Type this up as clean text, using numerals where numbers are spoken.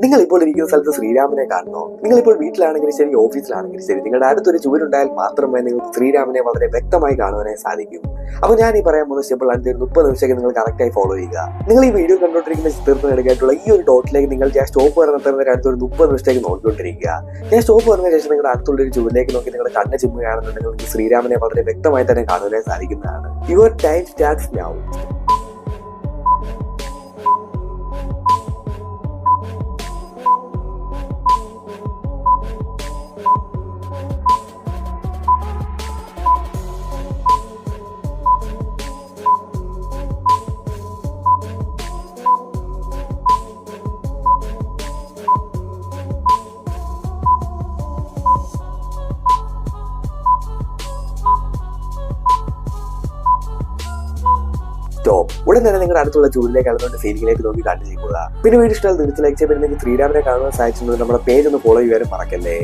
നിങ്ങൾ ഇപ്പോൾ ഇരിക്കുന്ന സ്ഥലത്ത് ശ്രീരാമനെ കാണുന്നോ? നിങ്ങൾ ഇപ്പോൾ വീട്ടിലാണെങ്കിലും ശരി, ഓഫീസിലാണെങ്കിലും ശരി, നിങ്ങളുടെ അടുത്തൊരു ചുവരുണ്ടായാൽ മാത്രമേ നിങ്ങൾക്ക് ശ്രീരാമനെ വളരെ വ്യക്തമായി കാണുവാനായി സാധിക്കും. അപ്പോൾ ഞാൻ ഈ പറയാൻ പോകുന്ന സിമ്പിൾ ആണ്. 30 നിമിഷമൊക്കെ നിങ്ങൾ കറക്റ്റായി ഫോളോ ചെയ്യുക. നിങ്ങൾ ഈ വീഡിയോ കണ്ടുകൊണ്ടിരിക്കുന്ന ചിത്രത്തിനെടുക്കായിട്ടുള്ള ഈ ഒരു ഡോട്ടിലേക്ക് നിങ്ങൾ ഞാൻ സ്റ്റോപ്പ് പറഞ്ഞ അടുത്തൊരു 30 നിമിഷത്തേക്ക് നോക്കിക്കൊണ്ടിരിക്കുക. ഞാൻ സ്റ്റോപ്പ് പറഞ്ഞ ശേഷം നിങ്ങളുടെ അടുത്തുള്ള ഒരു ചുവരിലേക്ക് നോക്കി നിങ്ങളുടെ കണ്ണ് ചിമ്മുകയാണെന്നുണ്ടെങ്കിൽ നിങ്ങൾക്ക് ശ്രീരാമനെ വളരെ വ്യക്തമായി തന്നെ കാണുവാനായി സാധിക്കുന്നതാണ്. Your time starts now. ഉടൻ തന്നെ നിങ്ങളുടെ അടുത്തുള്ള ചൂടിലേക്ക് കടന്നുകൊണ്ട് സീലിംഗിലേക്ക് നോക്കി കണ്ടു ചെയ്യുക. പിന്നെ വീഡിയോ ഇഷ്ടമായി തീർച്ചയായും ലൈക്ക് ചെയ്യുമ്പോൾ നിങ്ങൾക്ക് ശ്രീരാമനെ കാണുവാൻ സാധിച്ചിട്ടുണ്ട്. നമ്മുടെ പേജ് ഒന്ന് ഫോളോ ചെയ്യാനും മറക്കല്ലേ.